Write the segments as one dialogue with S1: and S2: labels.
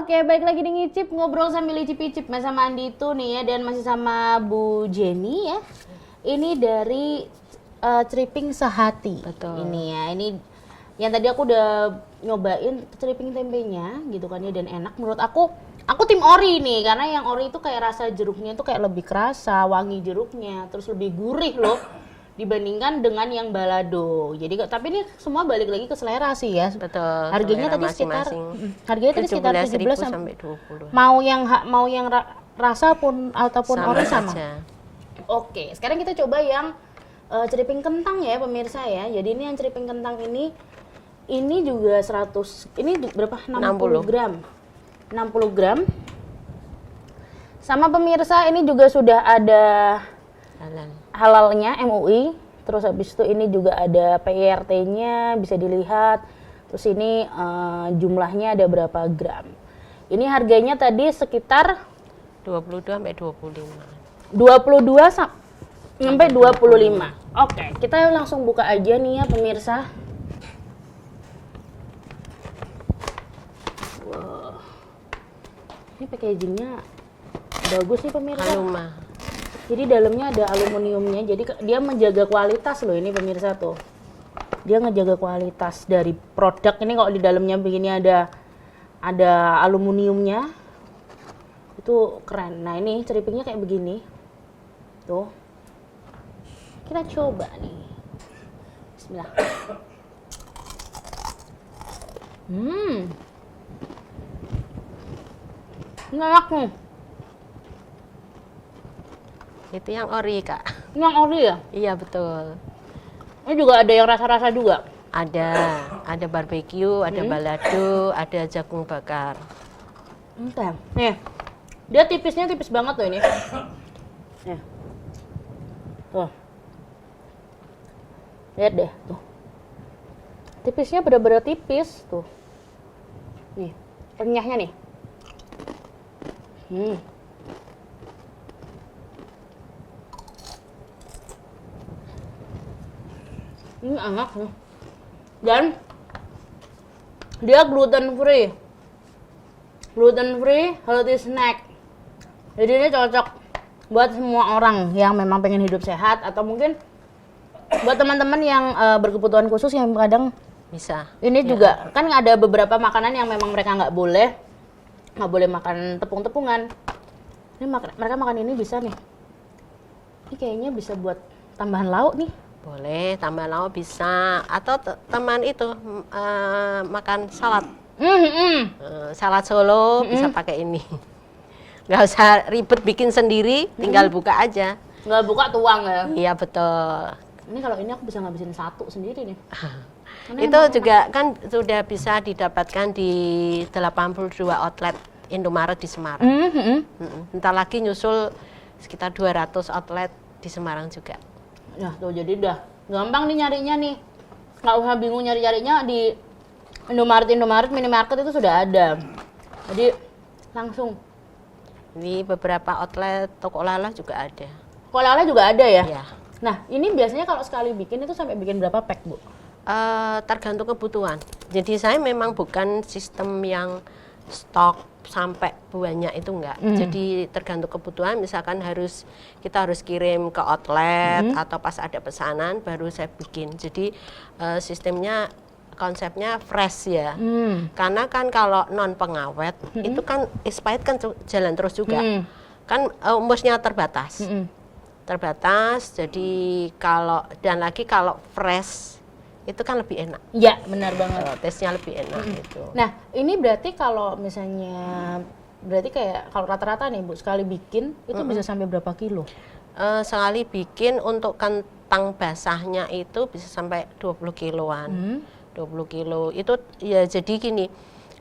S1: Oke, baik lagi di Ngicip, ngobrol sambil icip-icip sama Andi itu nih ya, dan masih sama Bu Jenny ya. Ini dari Ceriping Sehati.
S2: Betul.
S1: Ini ya, ini yang tadi aku udah nyobain ceriping tempenya gitu kan ya, dan enak menurut aku. Aku tim ori nih, karena yang ori itu kayak rasa jeruknya itu kayak lebih kerasa, wangi jeruknya, terus lebih gurih loh dibandingkan dengan yang balado. Jadi tapi ini semua balik lagi ke selera sih ya.
S2: Betul.
S1: Harganya tadi sekitar harganya tadi sekitar 17
S2: sampai 20.
S1: Mau yang rasa pun ataupun ori sama.
S2: Aja.
S1: Oke, sekarang kita coba yang ceriping kentang ya pemirsa ya. Jadi ini yang ceriping kentang ini juga 100. Ini berapa? 60 gram. 60 gram. Sama pemirsa ini juga sudah ada halalnya MUI. Terus habis itu ini juga ada PRT-nya bisa dilihat. Terus ini jumlahnya ada berapa gram. Ini harganya tadi sekitar
S2: 22 sampai 25.
S1: 22 sampai 25. Oke, kita langsung buka aja nih ya pemirsa. Wow. Ini packagingnya bagus nih pemirsa.
S2: Aluma.
S1: Jadi dalamnya ada aluminiumnya, jadi dia menjaga kualitas loh ini pemirsa tuh. Dia ngejaga kualitas dari produk ini. Kalau di dalamnya begini ada aluminiumnya, itu keren. Nah ini ceripingnya kayak begini, tuh. Kita coba nih. Bismillah. Ini enak nih.
S2: Itu yang ori, Kak.
S1: Ini yang ori ya?
S2: Iya, betul.
S1: Ini juga ada yang rasa-rasa juga.
S2: Ada barbeque, ada balado, ada jagung bakar.
S1: Oke. Nih. Dia tipisnya tipis banget loh ini. Nih. Tuh. Lihat deh, tuh. Tipisnya bener-bener tipis, tuh. Nih, renyahnya nih. Ini enak nih. Dan dia gluten free. Gluten free, healthy snack. Jadi ini cocok buat semua orang yang memang pengen hidup sehat, atau mungkin buat teman-teman yang berkebutuhan khusus yang kadang
S2: Bisa.
S1: ini juga kan ada beberapa makanan yang memang mereka nggak boleh makan tepung-tepungan. Ini mereka makan ini bisa nih. Ini kayaknya bisa buat tambahan lauk nih.
S2: Boleh, tambah lauk bisa. Atau teman itu makan salad. Salad Solo bisa pakai ini. Nggak usah ribet bikin sendiri, tinggal buka aja.
S1: Nggak buka tuang ya.
S2: Iya, betul.
S1: Ini kalau ini aku bisa ngabisin satu sendiri nih.
S2: Itu juga kan sudah bisa didapatkan di 82 outlet Indomaret di Semarang. Ntar lagi nyusul sekitar 200 outlet di Semarang juga.
S1: Nah tuh, jadi udah gampang nih nyarinya nih. Nggak usah bingung nyari-nyarinya di Indomaret, minimarket itu sudah ada. Jadi langsung.
S2: Di beberapa outlet toko Lala juga ada.
S1: Kola-kola juga ada ya?
S2: Ya.
S1: Nah ini biasanya kalau sekali bikin itu sampai bikin berapa pack, Bu?
S2: Tergantung kebutuhan. Jadi saya memang bukan sistem yang stok sampai banyak itu enggak. Jadi tergantung kebutuhan. Misalkan kita harus kirim ke outlet atau pas ada pesanan baru saya bikin. Jadi konsepnya fresh ya. Karena kan kalau non pengawet itu kan expired kan jalan terus juga. Kan umurnya terbatas. Jadi kalau fresh itu kan lebih enak.
S1: Iya, benar banget.
S2: Tesnya lebih enak gitu.
S1: Nah, ini berarti kalau misalnya kayak kalau rata-rata nih Bu, sekali bikin itu bisa sampai berapa kilo?
S2: Sekali bikin untuk kentang basahnya itu bisa sampai 20 kiloan. 20 kilo. Itu ya jadi gini.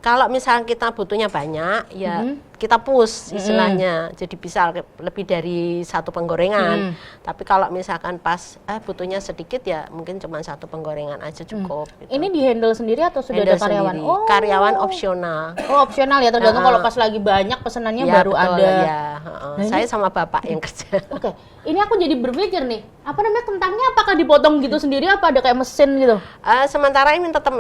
S2: Kalau misalnya kita butuhnya banyak, ya kita push istilahnya, jadi bisa lebih dari satu penggorengan. Tapi kalau misalkan pas butuhnya sedikit ya mungkin cuma satu penggorengan aja cukup. Gitu.
S1: Ini di handle sendiri atau sudah
S2: Handle
S1: ada karyawan?
S2: sendiri.
S1: Oh,
S2: Karyawan opsional.
S1: Oh opsional ya, tergantung kalau pas lagi banyak pesanannya
S2: Ya,
S1: baru
S2: betul,
S1: ada.
S2: ya. Saya sama bapak yang kerja.
S1: Oke, ini aku jadi berpikir nih, apa namanya kentangnya apakah dipotong gitu sendiri apa ada kayak mesin gitu?
S2: Sementara ini tetap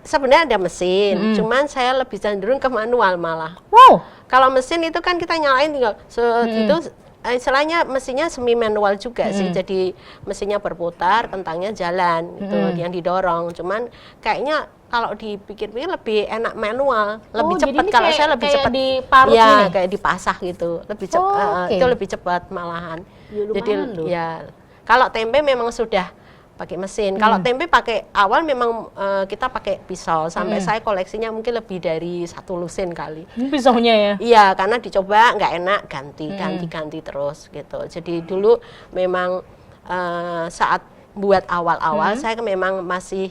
S2: sebenarnya ada mesin, cuman saya lebih cenderung ke manual malah.
S1: Wow.
S2: Kalau mesin itu kan kita nyalain tinggal itu istilahnya mesinnya semi manual juga sih. Jadi mesinnya berputar, kentangnya jalan gitu yang didorong. Cuman kayaknya kalau dipikir-pikir lebih enak manual, lebih cepat. Kalau saya lebih cepat
S1: diparut
S2: ya
S1: gini?
S2: kayak dipasah gitu, lebih cepat. Itu lebih cepat malahan.
S1: Ya,
S2: Jadi
S1: lumayan loh.
S2: ya kalau tempe memang sudah pakai mesin. Kalau tempe pakai awal memang kita pakai pisau. Sampai saya koleksinya mungkin lebih dari 1 lusin kali.
S1: Pisaunya ya?
S2: Iya, karena dicoba nggak enak, ganti terus gitu. Jadi dulu memang saat buat awal-awal saya memang masih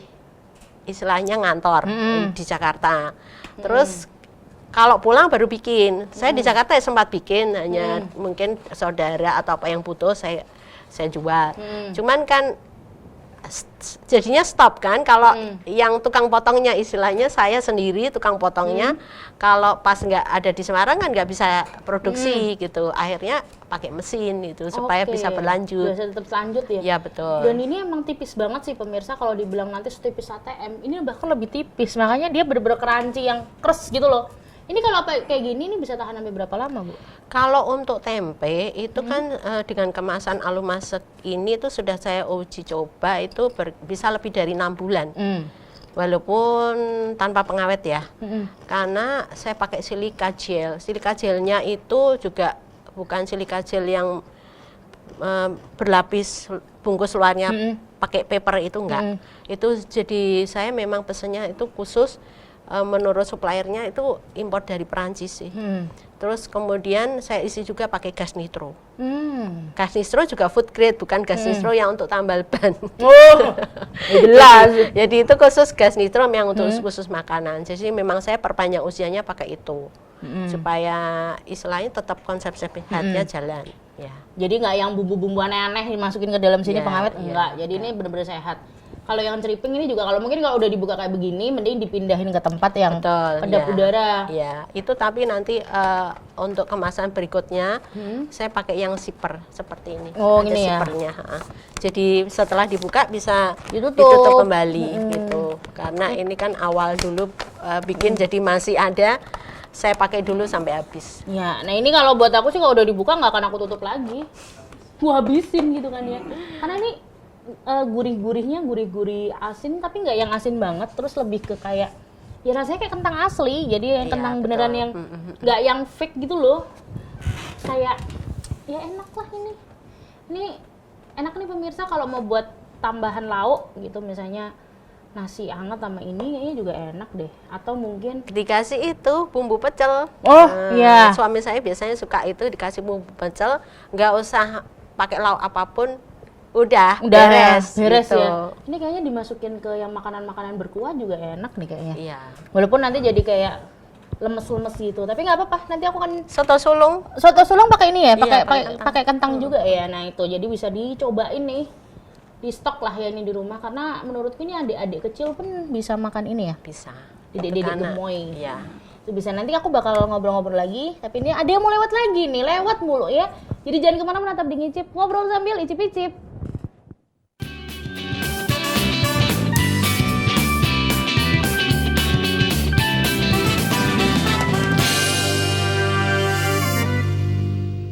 S2: istilahnya ngantor di Jakarta. Terus kalau pulang baru bikin. Saya di Jakarta ya sempat bikin, hanya mungkin saudara atau apa yang butuh saya jual. Cuman kan jadinya stop kan kalau yang tukang potongnya istilahnya saya sendiri tukang potongnya kalau pas nggak ada di Semarang kan nggak bisa produksi gitu, akhirnya pakai mesin gitu supaya bisa berlanjut.
S1: Bisa tetap lanjut ya?
S2: Iya betul.
S1: Dan ini emang tipis banget sih pemirsa, kalau dibilang nanti setipis ATM, ini bahkan lebih tipis, makanya dia bener-bener crunchy yang keras gitu loh. Ini kalau kayak gini ini bisa tahan sampai berapa lama, Bu?
S2: Kalau untuk tempe itu kan dengan kemasan alumasek ini itu sudah saya uji coba itu bisa lebih dari 6 bulan. Walaupun tanpa pengawet ya. Karena saya pakai silika gel. Silika gelnya itu juga bukan silika gel yang berlapis bungkus luarnya pakai paper itu enggak. Itu jadi saya memang pesennya itu khusus menurut suppliernya itu impor dari Perancis sih. Terus kemudian saya isi juga pakai gas nitro. Gas nitro juga food grade, bukan gas nitro yang untuk tambal ban.
S1: Oh, jelas.
S2: Jadi itu khusus gas nitro yang untuk khusus makanan. Jadi memang saya perpanjang usianya pakai itu. Supaya istilahnya tetap konsep sehatnya jalan. Ya.
S1: Jadi nggak yang bumbu-bumbu aneh-aneh dimasukin ke dalam sini pengawet, enggak. Jadi ini benar-benar sehat. Kalau yang ceriping ini juga kalau mungkin kalau udah dibuka kayak begini mending dipindahin ke tempat yang kedap udara.
S2: Iya, itu tapi nanti untuk kemasan berikutnya saya pakai yang zipper seperti ini.
S1: Oh,
S2: ada
S1: ini ya.
S2: zippernya. Jadi setelah dibuka bisa
S1: Ditutup.
S2: ditutup kembali gitu. Karena ini kan awal dulu bikin jadi masih ada. Saya pakai dulu sampai habis.
S1: Ya, nah ini kalau buat aku sih kalau udah dibuka nggak akan aku tutup lagi. Gua habisin gitu kan ya. Karena ini gurih-gurihnya gurih-gurih asin tapi nggak yang asin banget, terus lebih ke kayak ya rasanya kayak kentang asli, jadi yang kentang beneran yang nggak yang fake gitu loh, kayak ya enak lah ini enak nih pemirsa kalau mau buat tambahan lauk gitu, misalnya nasi hangat sama ini kayaknya juga enak deh, atau mungkin
S2: dikasih itu bumbu pecel.
S1: Iya.
S2: Suami saya biasanya suka itu dikasih bumbu pecel, nggak usah pakai lauk apapun. Udah beres gitu.
S1: Ya. Ini kayaknya dimasukin ke yang makanan-makanan berkuah juga enak nih kayaknya.
S2: Iya.
S1: Walaupun nanti jadi kayak lemes-lemes gitu, tapi nggak apa-apa. Nanti aku kan
S2: soto sulung
S1: pakai ini ya, pakai kentang
S2: kentang
S1: juga ya. Nah itu jadi bisa dicobain nih, di stok lah ya ini di rumah, karena menurutku ini adik-adik kecil pun bisa makan ini ya.
S2: Bisa.
S1: Dedek-dedek gemoy.
S2: Iya.
S1: Itu bisa, nanti aku bakal ngobrol-ngobrol lagi, tapi ini ada yang mau lewat lagi nih, lewat mulu ya. Jadi jangan kemana-mana, tetap di Ngicip, ngobrol sambil icip-icip.